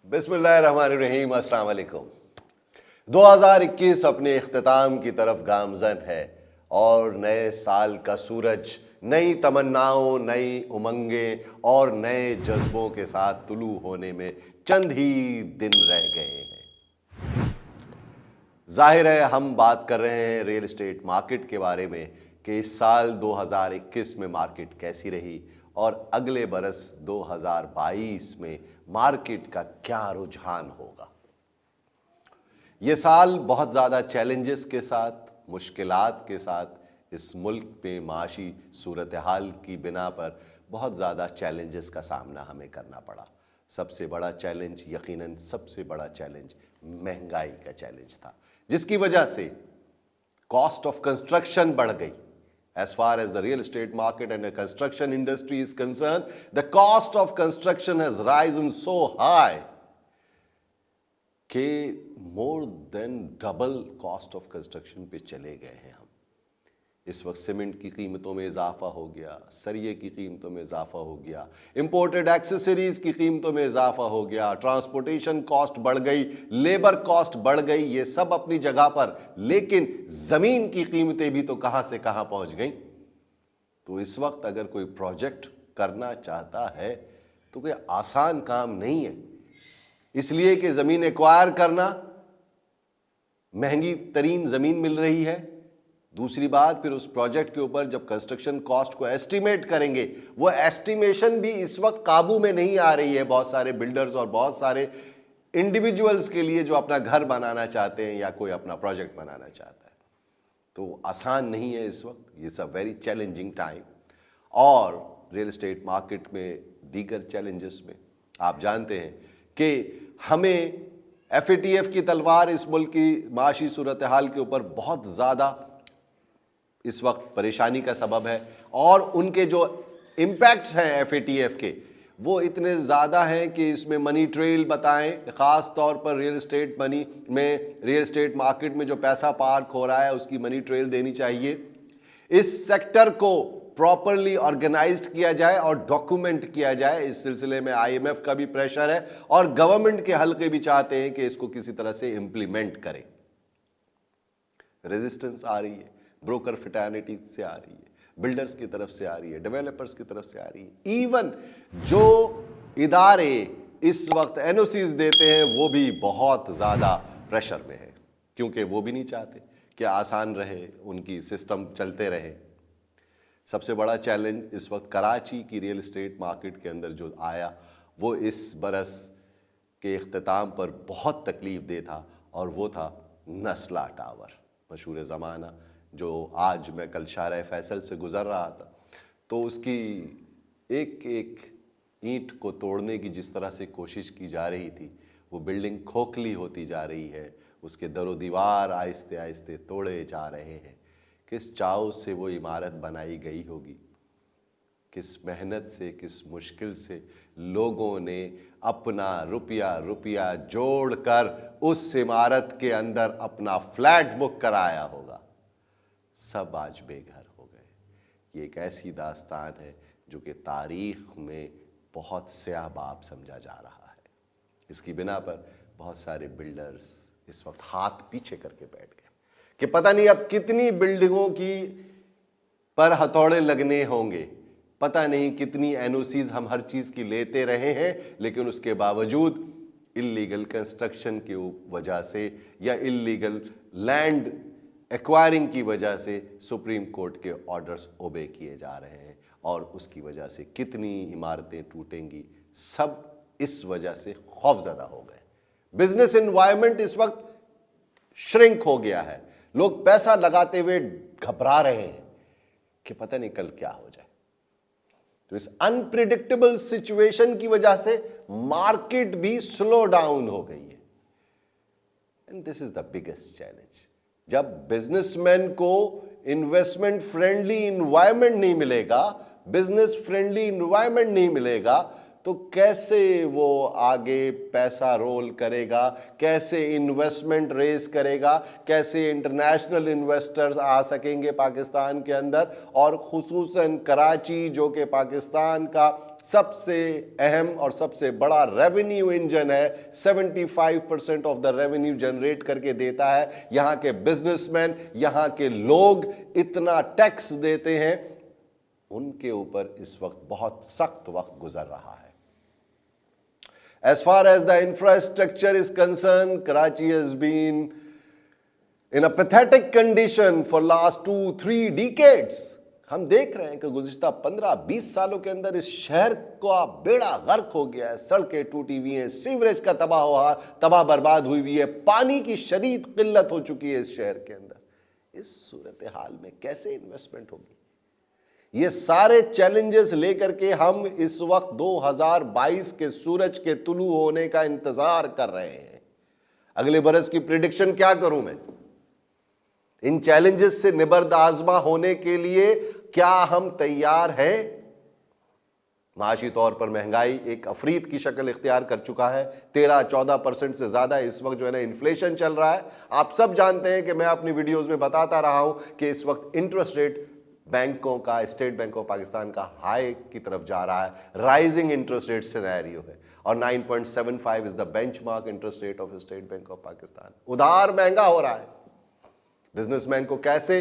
बिस्मिल्लाहिर्रहमानिर्रहीम, अस्सलाम वालेकुम। 2021 अपने इख्तिताम की तरफ गामजन है और नए साल का सूरज नई तमन्नाओं, नई उमंगें और नए जज्बों के साथ तुलू होने में चंद ही दिन रह गए हैं। जाहिर है हम बात कर रहे हैं रियल एस्टेट मार्केट के बारे में कि इस साल 2021 में मार्केट कैसी रही और अगले बरस 2022 में मार्केट का क्या रुझान होगा। ये साल बहुत ज़्यादा चैलेंजेस के साथ, मुश्किलात के साथ इस मुल्क में माशी सूरत हाल की बिना पर बहुत ज़्यादा चैलेंजेस का सामना हमें करना पड़ा। सबसे बड़ा चैलेंज, यकीनन सबसे बड़ा चैलेंज महंगाई का चैलेंज था, जिसकी वजह से कॉस्ट ऑफ कंस्ट्रक्शन बढ़ गई। As far as the real estate market and the construction industry is concerned, the cost of construction has risen so high कि more than double cost of construction पे चले गए हैं हम। इस वक्त सीमेंट की कीमतों में इजाफा हो गया, सरिये की कीमतों में इजाफा हो गया, इंपोर्टेड एक्सेसरीज की कीमतों में इजाफा हो गया, ट्रांसपोर्टेशन कॉस्ट बढ़ गई, लेबर कॉस्ट बढ़ गई। ये सब अपनी जगह पर, लेकिन ज़मीन की कीमतें भी तो कहाँ से कहाँ पहुँच गई। तो इस वक्त अगर कोई प्रोजेक्ट करना चाहता है तो कोई आसान काम नहीं है, इसलिए कि ज़मीन एक्वायर करना, महंगी तरीन ज़मीन मिल रही है। दूसरी बात, फिर उस प्रोजेक्ट के ऊपर जब कंस्ट्रक्शन कॉस्ट को एस्टिमेट करेंगे, वो एस्टिमेशन भी इस वक्त काबू में नहीं आ रही है बहुत सारे बिल्डर्स और बहुत सारे इंडिविजुअल्स के लिए जो अपना घर बनाना चाहते हैं या कोई अपना प्रोजेक्ट बनाना चाहता है। तो आसान नहीं है इस वक्त, it's a very challenging time. और रियल एस्टेट मार्केट में दीगर चैलेंजेस में आप जानते हैं कि हमें FATF की तलवार इस मुल्क की माशी सूरत हाल के ऊपर बहुत ज़्यादा इस वक्त परेशानी का सबब है, और उनके जो इम्पैक्ट्स हैं FATF के वो इतने ज़्यादा हैं कि इसमें मनी ट्रेल बताएं, ख़ास तौर पर रियल एस्टेट मनी में, रियल एस्टेट मार्केट में जो पैसा पार्क हो रहा है उसकी मनी ट्रेल देनी चाहिए। इस सेक्टर को प्रॉपरली ऑर्गेनाइज्ड किया जाए और डॉक्यूमेंट किया जाए। इस सिलसिले में IMF का भी प्रेशर है और गवर्नमेंट के हल्के भी चाहते हैं कि इसको किसी तरह से इम्प्लीमेंट करें। रेजिस्टेंस आ रही है, ब्रोकर फिटर्निटी से आ रही है, बिल्डर्स की तरफ से आ रही है, डेवलपर्स की तरफ से आ रही है। इवन जो इदारे इस वक्त NOCs देते हैं वो भी बहुत ज़्यादा प्रेशर में है, क्योंकि वो भी नहीं चाहते कि आसान रहे, उनकी सिस्टम चलते रहे। सबसे बड़ा चैलेंज इस वक्त कराची की रियल एस्टेट मार्केट के अंदर जो आया वो इस बरस के इख्तिताम पर बहुत तकलीफ दे था, और वो था नस्ला टावर, मशहूर ज़माना, जो आज मैं कल शाहराह फैसल से गुज़र रहा था तो उसकी एक एक ईंट को तोड़ने की जिस तरह से कोशिश की जा रही थी, वो बिल्डिंग खोखली होती जा रही है, उसके दरो दीवार आहिस्ते आहिस्ते तोड़े जा रहे हैं। किस चाव से वो इमारत बनाई गई होगी, किस मेहनत से, किस मुश्किल से लोगों ने अपना रुपया रुपया जोड़कर उस इमारत के अंदर अपना फ्लैट बुक कराया होगा, सब आज बेघर हो गए। ये एक ऐसी दास्तान है जो कि तारीख़ में बहुत स्याह बाब समझा जा रहा है। इसकी बिना पर बहुत सारे बिल्डर्स इस वक्त हाथ पीछे करके बैठ गए कि पता नहीं अब कितनी बिल्डिंगों की पर हथौड़े लगने होंगे, पता नहीं कितनी NOCs हम हर चीज़ की लेते रहे हैं, लेकिन उसके बावजूद इल्लीगल कंस्ट्रक्शन की वजह से या इल्लीगल लैंड एक्वायरिंग की वजह से सुप्रीम कोर्ट के ऑर्डर्स ओबे किए जा रहे हैं, और उसकी वजह से कितनी इमारतें टूटेंगी, सब इस वजह से खौफज़दा हो गए। बिजनेस एनवायरनमेंट इस वक्त श्रिंक हो गया है, लोग पैसा लगाते हुए घबरा रहे हैं कि पता नहीं कल क्या हो जाए। तो इस अनप्रिडिक्टेबल सिचुएशन की वजह से मार्केट भी स्लो डाउन हो गई है, and this is the biggest challenge. जब बिजनेसमैन को इन्वेस्टमेंट फ्रेंडली इन्वायरमेंट नहीं मिलेगा, बिजनेस फ्रेंडली इन्वायरमेंट नहीं मिलेगा, तो कैसे वो आगे पैसा रोल करेगा, कैसे इन्वेस्टमेंट रेज करेगा, कैसे इंटरनेशनल इन्वेस्टर्स आ सकेंगे पाकिस्तान के अंदर, और खुसूसन कराची जो कि पाकिस्तान का सबसे अहम और सबसे बड़ा रेवेन्यू इंजन है, 75% ऑफ द रेवेन्यू जनरेट करके देता है। यहां के बिजनेसमैन, यहां के लोग इतना टैक्स देते हैं, उनके ऊपर इस वक्त बहुत सख्त वक्त गुजर रहा है। As far as the infrastructure is concerned, Karachi has been in a pathetic condition for last 2-3 decades. हम देख रहे हैं कि गुज़िश्ता 15-20 सालों के अंदर इस शहर का बेड़ा गर्क हो गया है। सड़कें टूटी हुई हैं, सीवरेज का तबाह बर्बाद हुई हुई है, पानी की शदीद किल्लत हो चुकी है इस शहर के अंदर। इस सूरत हाल में कैसे इन्वेस्टमेंट होगी? ये सारे चैलेंजेस लेकर के हम इस वक्त 2022 के सूरज के तुलू होने का इंतजार कर रहे हैं। अगले बरस की प्रिडिक्शन क्या करूं मैं? इन चैलेंजेस से निबर्द आजमा होने के लिए क्या हम तैयार हैं? माशी तौर पर महंगाई एक अफरीत की शक्ल इख्तियार कर चुका है। 13-14% से ज्यादा इस वक्त जो है ना इन्फ्लेशन चल रहा है। आप सब जानते हैं कि मैं अपनी वीडियोस में बताता रहा हूं कि इस वक्त इंटरेस्ट रेट बैंकों का, स्टेट बैंक ऑफ पाकिस्तान का हाई की तरफ जा रहा है, राइजिंग इंटरेस्ट रेट सिनेरियो है, और 9.75 is the benchmark interest rate of state bank of Pakistan. उधार महंगा हो रहा है। बिजनेसमैन को कैसे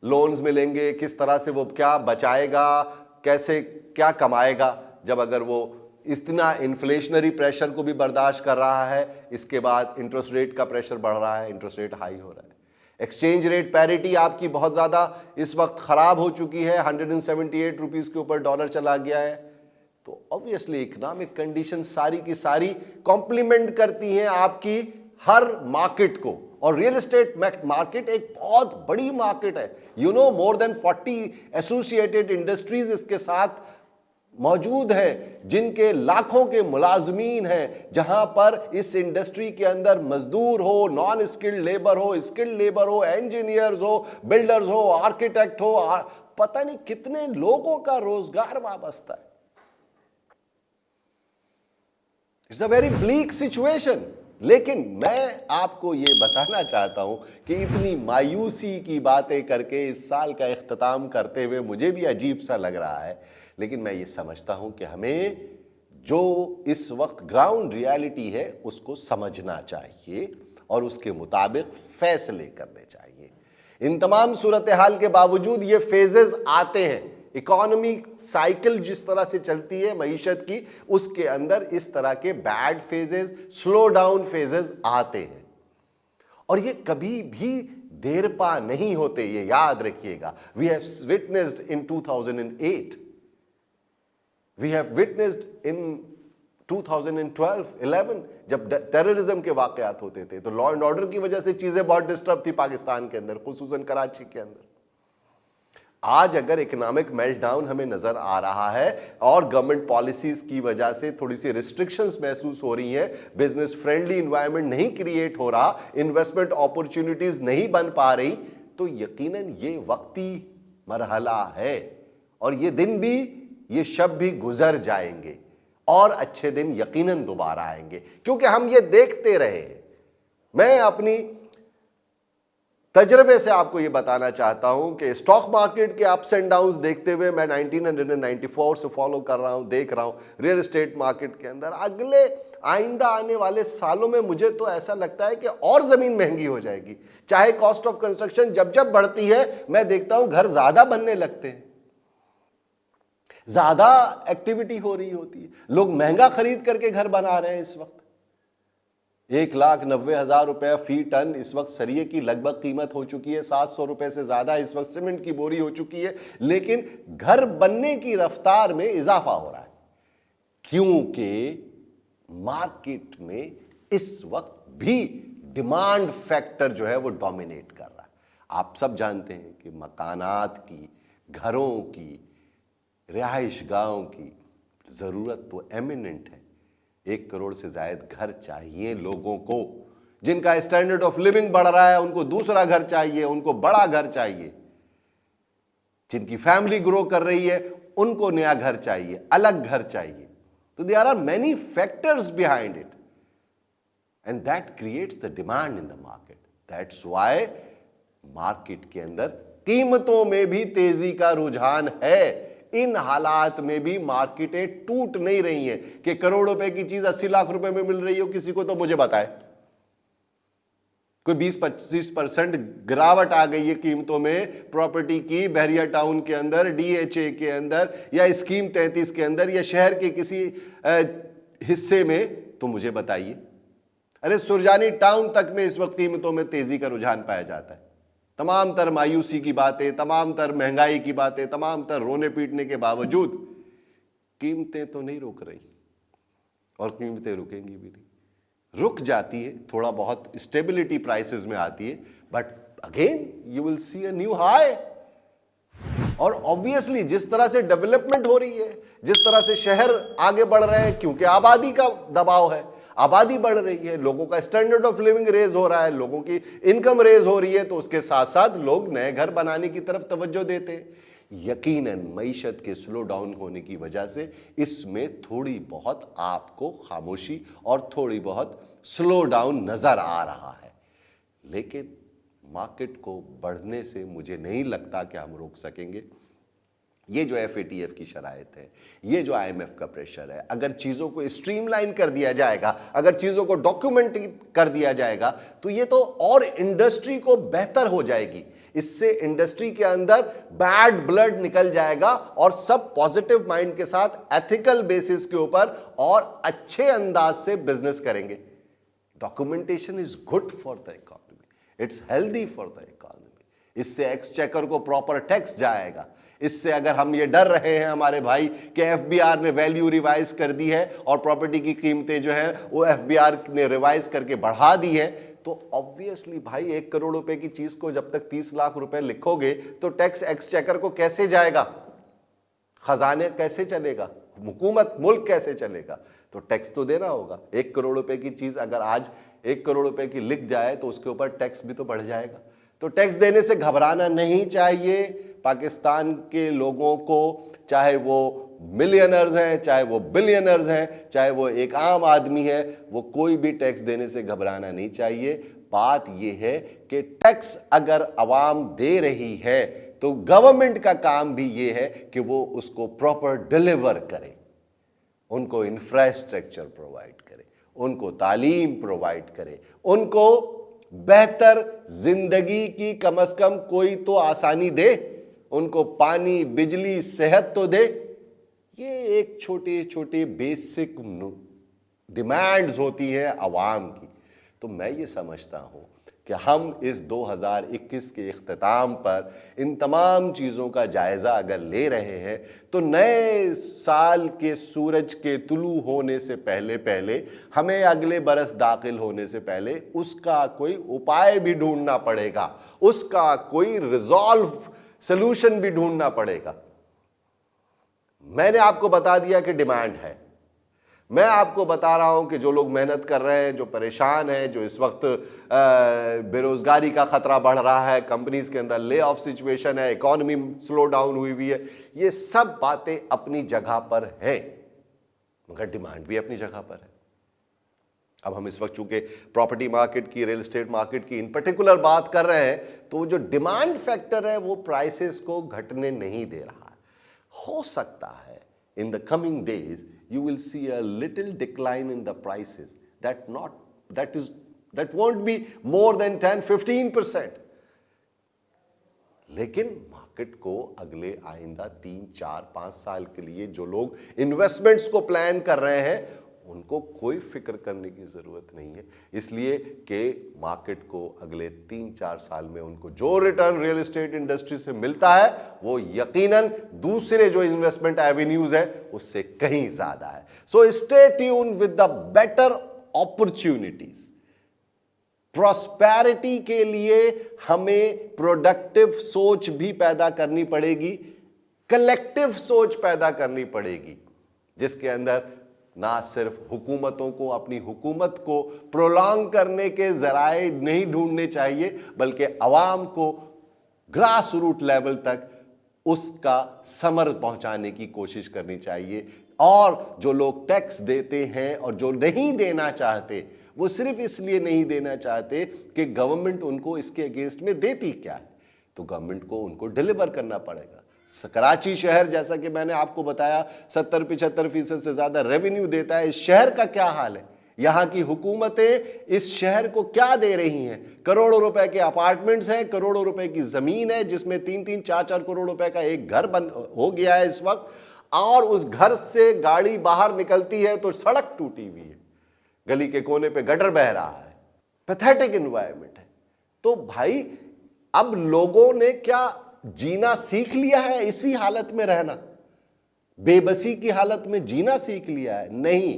लोन्स मिलेंगे, किस तरह से वो क्या बचाएगा, कैसे क्या कमाएगा, जब अगर वो इतना इन्फ्लेशनरी प्रेशर को भी बर्दाश्त कर रहा है, इसके बाद इंटरेस्ट रेट का प्रेशर बढ़ रहा है, इंटरेस्ट रेट हाई हो रहा है। एक्सचेंज रेट पैरिटी आपकी बहुत ज़्यादा इस वक्त ख़राब हो चुकी है, 178 रुपीज़ के ऊपर डॉलर चला गया है। तो ऑब्वियसली इकोनॉमिक कंडीशन सारी की सारी कॉम्प्लीमेंट करती हैं आपकी हर मार्केट को, और रियल एस्टेट मार्केट एक बहुत बड़ी मार्केट है। You know, more than 40 associated industries इसके साथ मौजूद हैं, जिनके लाखों के मुलाजमीन हैं, जहां पर इस इंडस्ट्री के अंदर मजदूर हो, नॉन स्किल्ड लेबर हो, स्किल्ड लेबर हो, इंजीनियर्स हो, बिल्डर्स हो, आर्किटेक्ट हो, पता नहीं कितने लोगों का रोजगार वाबस्ता है। It's a very bleak situation. लेकिन मैं आपको ये बताना चाहता हूं कि इतनी मायूसी की बातें करके इस साल का इख्तिताम करते हुए मुझे भी अजीब सा लग रहा है, लेकिन मैं ये समझता हूं कि हमें जो इस वक्त ग्राउंड रियलिटी है उसको समझना चाहिए और उसके मुताबिक फैसले करने चाहिए। इन तमाम सूरत हाल के बावजूद ये फेजेस आते हैं। इकोनॉमी साइकिल जिस तरह से चलती है मईशत की, उसके अंदर इस तरह के bad phases, slow down phases आते हैं, और ये कभी भी देरपा नहीं होते, ये याद रखिएगा। We have witnessed in 2008, we have witnessed in 2012-11 जब टेररिज्म के वाकयात होते थे, तो लॉ एंड ऑर्डर की वजह से चीजें बहुत डिस्टर्ब थी पाकिस्तान के अंदर, खुसूसन कराची के अंदर। आज अगर इकोनॉमिक मेल्टडाउन हमें नजर आ रहा है और गवर्नमेंट पॉलिसीज की वजह से थोड़ी सी रिस्ट्रिक्शंस महसूस हो रही हैं, बिजनेस फ्रेंडली एनवायरनमेंट नहीं क्रिएट हो रहा, इन्वेस्टमेंट अपॉर्चुनिटीज नहीं बन पा रही, तो यकीनन ये वक्ती मरहला है, और ये दिन भी, ये शब भी गुजर जाएंगे, और अच्छे दिन यकीनन दोबारा आएंगे, क्योंकि हम ये देखते रहे। मैं अपनी तजर्बे से आपको ये बताना चाहता हूं कि स्टॉक मार्केट के अप्स एंड डाउन्स देखते हुए मैं 1994 से फॉलो कर रहा हूं, देख रहा हूं रियल एस्टेट मार्केट के अंदर अगले आइंदा आने वाले सालों में मुझे तो ऐसा लगता है कि और जमीन महंगी हो जाएगी। चाहे कॉस्ट ऑफ कंस्ट्रक्शन जब जब बढ़ती है, मैं देखता हूं घर ज्यादा बनने लगते हैं, ज्यादा एक्टिविटी हो रही होती है, लोग महंगा खरीद करके घर बना रहे हैं। इस वक्त 1,90,000 रुपए फी टन इस वक्त सरिये की लगभग कीमत हो चुकी है, 700 रुपए से ज्यादा इस वक्त सीमेंट की बोरी हो चुकी है, लेकिन घर बनने की रफ्तार में इजाफा हो रहा है, क्योंकि मार्केट में इस वक्त भी डिमांड फैक्टर जो है वो डोमिनेट कर रहा है। आप सब जानते हैं कि मकानात की, घरों की, रिहाइश गाहों की जरूरत तो एमिनेंट है। 1 करोड़ से ज्यादा घर चाहिए लोगों को, जिनका स्टैंडर्ड ऑफ लिविंग बढ़ रहा है उनको दूसरा घर चाहिए, उनको बड़ा घर चाहिए, जिनकी फैमिली ग्रो कर रही है उनको नया घर चाहिए, अलग घर चाहिए। तो there are many factors behind it and that creates the demand in the market. That's why market के अंदर कीमतों में भी तेजी का रुझान है। इन हालात में भी मार्केटें टूट नहीं रही हैं कि करोड़ रुपए की चीज 80 लाख रुपए में मिल रही हो किसी को तो मुझे बताए। कोई 20-25% गिरावट आ गई है कीमतों में प्रॉपर्टी की बहरिया टाउन के अंदर, डीएचए के अंदर, या स्कीम 33 के अंदर, या शहर के किसी हिस्से में, तो मुझे बताइए। अरे सुरजानी टाउन तक में इस वक्त कीमतों में तेजी का रुझान पाया जाता है। तमाम तर मायूसी की बातें, तमाम तर महंगाई की बातें, तमाम तर रोने पीटने के बावजूद कीमतें तो नहीं रुक रही और कीमतें रुकेंगी भी नहीं। रुक जाती है, थोड़ा बहुत स्टेबिलिटी प्राइसेस में आती है, but again you will see a new high. और ऑब्वियसली जिस तरह से डेवलपमेंट हो रही है, जिस तरह से शहर आगे बढ़ रहे हैं, क्योंकि आबादी का दबाव है, आबादी बढ़ रही है, लोगों का स्टैंडर्ड ऑफ लिविंग रेज हो रहा है, लोगों की इनकम रेज हो रही है, तो उसके साथ साथ लोग नए घर बनाने की तरफ तवज्जो देते हैं। यकीनन मईशत के स्लो डाउन होने की वजह से इसमें थोड़ी बहुत आपको खामोशी और थोड़ी बहुत स्लो डाउन नजर आ रहा है, लेकिन मार्केट को बढ़ने से मुझे नहीं लगता कि हम रोक सकेंगे। ये जो FATF की शराइत है, ये जो IMF का प्रेशर है, अगर चीज़ों को स्ट्रीमलाइन कर दिया जाएगा, अगर चीज़ों को डॉक्यूमेंट कर दिया जाएगा, तो ये तो और इंडस्ट्री को बेहतर हो जाएगी। इससे इंडस्ट्री के अंदर बैड ब्लड निकल जाएगा और सब पॉजिटिव माइंड के साथ एथिकल बेसिस के ऊपर और अच्छे अंदाज से बिजनेस करेंगे। Documentation is good for the economy, it's healthy for the economy. इससे एक्सचेकर को प्रॉपर टैक्स जाएगा। इससे अगर हम ये डर रहे हैं हमारे भाई कि FBR ने वैल्यू रिवाइज कर दी है और प्रॉपर्टी की कीमतें जो है वो FBR ने रिवाइज करके बढ़ा दी है, तो ऑब्वियसली भाई 1 करोड़ रुपए की चीज को जब तक 30 लाख रुपए लिखोगे तो टैक्स एक्सचेकर को कैसे जाएगा, खजाने कैसे चलेगा, हुकूमत मुल्क कैसे चलेगा? तो टैक्स तो देना होगा। 1 करोड़ रुपए की चीज अगर आज 1 करोड़ रुपए की लिख जाए तो उसके ऊपर टैक्स भी तो बढ़ जाएगा। तो टैक्स देने से घबराना नहीं चाहिए। पाकिस्तान के लोगों को, चाहे वो मिलियनर्स हैं, चाहे वो बिलियनर्स हैं, चाहे वो एक आम आदमी है, वो कोई भी टैक्स देने से घबराना नहीं चाहिए। बात यह है कि टैक्स अगर अवाम दे रही है तो गवर्नमेंट का काम भी ये है कि वो उसको प्रॉपर डिलीवर करे, उनको इंफ्रास्ट्रक्चर प्रोवाइड करे, उनको तालीम प्रोवाइड करे, उनको बेहतर जिंदगी की कम से कम कोई तो आसानी दे, उनको पानी, बिजली, सेहत तो दे। ये एक छोटे छोटे बेसिक डिमांड्स होती है आवाम की। तो मैं ये समझता हूं कि हम इस 2021 के इख्तिताम पर इन तमाम चीज़ों का जायज़ा अगर ले रहे हैं तो नए साल के सूरज के तुलू होने से पहले पहले हमें अगले बरस दाखिल होने से पहले उसका कोई उपाय भी ढूंढना पड़ेगा, उसका कोई रिजॉल्व सलूशन भी ढूंढना पड़ेगा। मैंने आपको बता दिया कि डिमांड है, मैं आपको बता रहा हूं कि जो लोग मेहनत कर रहे हैं, जो परेशान हैं, जो इस वक्त बेरोजगारी का खतरा बढ़ रहा है, कंपनीज के अंदर ले ऑफ सिचुएशन है, इकोनॉमी स्लो डाउन हुई है, ये सब बातें अपनी जगह पर है, मगर डिमांड भी अपनी जगह पर है। अब हम इस वक्त चूंकि प्रॉपर्टी मार्केट की, रियल एस्टेट मार्केट की इन पर्टिकुलर बात कर रहे हैं, तो जो डिमांड फैक्टर है वो प्राइसेस को घटने नहीं दे रहा है। हो सकता है in the coming days you will see a little decline in the prices that won't be more than 10-15%, लेकिन मार्केट को अगले आइंदा 3-4-5 साल के लिए जो लोग इन्वेस्टमेंट्स को प्लान कर रहे हैं उनको कोई फिक्र करने की जरूरत नहीं है, इसलिए कि मार्केट को अगले 3-4 साल में उनको जो रिटर्न रियल एस्टेट इंडस्ट्री से मिलता है वो यकीनन दूसरे जो इन्वेस्टमेंट एवेन्यूज है उससे कहीं ज्यादा है। So stay tune with the better opportunities. Prosperity के लिए हमें प्रोडक्टिव सोच भी पैदा करनी पड़ेगी, कलेक्टिव सोच पैदा करनी पड़ेगी, जिसके अंदर ना सिर्फ हुकूमतों को अपनी हुकूमत को प्रोलॉन्ग करने के जराए नहीं ढूंढने चाहिए, बल्कि अवाम को ग्रास रूट लेवल तक उसका समर पहुंचाने की कोशिश करनी चाहिए। और जो लोग टैक्स देते हैं और जो नहीं देना चाहते, वो सिर्फ इसलिए नहीं देना चाहते कि गवर्नमेंट उनको इसके अगेंस्ट में देती क्या है, तो गवर्नमेंट को उनको डिलीवर करना पड़ेगा। कराची शहर, जैसा कि मैंने आपको बताया, 70-75% से ज्यादा रेवेन्यू देता है। इस शहर का क्या हाल है? यहां की हुकूमतें इस शहर को क्या दे रही हैं? करोड़ों रुपए के अपार्टमेंट्स हैं, करोड़ों रुपए की जमीन है, जिसमें 3-3, 4-4 करोड़ रुपए का एक घर बन हो गया है इस वक्त, और उस घर से गाड़ी बाहर निकलती है तो सड़क टूटी हुई है, गली के कोने पे गटर बह रहा है, पैथेटिक एनवायरनमेंट है। तो भाई अब लोगों ने क्या जीना सीख लिया है? इसी हालत में रहना, बेबसी की हालत में जीना सीख लिया है? नहीं,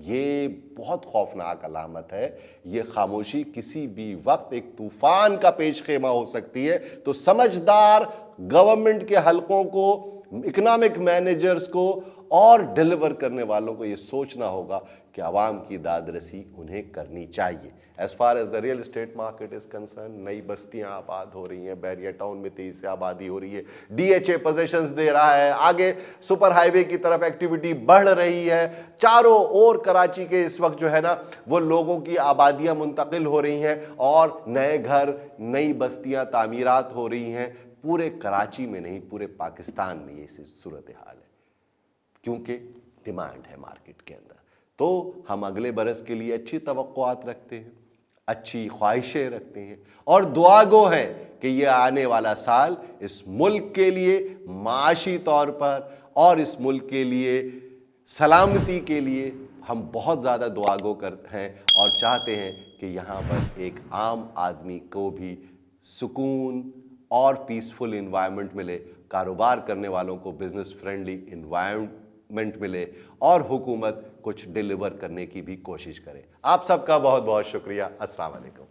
ये बहुत खौफनाक अलामत है। ये खामोशी किसी भी वक्त एक तूफान का पेशखेमा हो सकती है। तो समझदार गवर्नमेंट के हलकों को, इकोनॉमिक मैनेजर्स को और डिलीवर करने वालों को ये सोचना होगा कि आवाम की दादरसी उन्हें करनी चाहिए। As far as the real estate market is concern, नई बस्तियां आबाद हो रही हैं, बैरिया टाउन में तेजी से आबादी हो रही है, DHA पोजीशंस दे रहा है, आगे सुपर हाईवे की तरफ एक्टिविटी बढ़ रही है, चारों ओर कराची के इस वक्त जो है ना वो लोगों की आबादियां मुंतकिल हो रही हैं और नए घर, नई बस्तियां तामीरात हो रही हैं। पूरे कराची में नहीं, पूरे पाकिस्तान में ये सूरत हाल है, क्योंकि डिमांड है मार्केट के अंदर। तो हम अगले बरस के लिए अच्छी तवक्कुआत रखते हैं, अच्छी ख्वाहिशें रखते हैं और दुआ गो है कि ये आने वाला साल इस मुल्क के लिए माशी तौर पर और इस मुल्क के लिए सलामती के लिए हम बहुत ज़्यादा दुआ गो करते हैं और चाहते हैं कि यहाँ पर एक आम आदमी को भी सुकून और पीसफुल इन्वायरमेंट मिले, कारोबार करने वालों को बिजनेस फ्रेंडली इन्वायरमेंट मिले और हुकूमत कुछ डिलीवर करने की भी कोशिश करे। आप सबका बहुत बहुत शुक्रिया। अस्सलाम वालेकुम।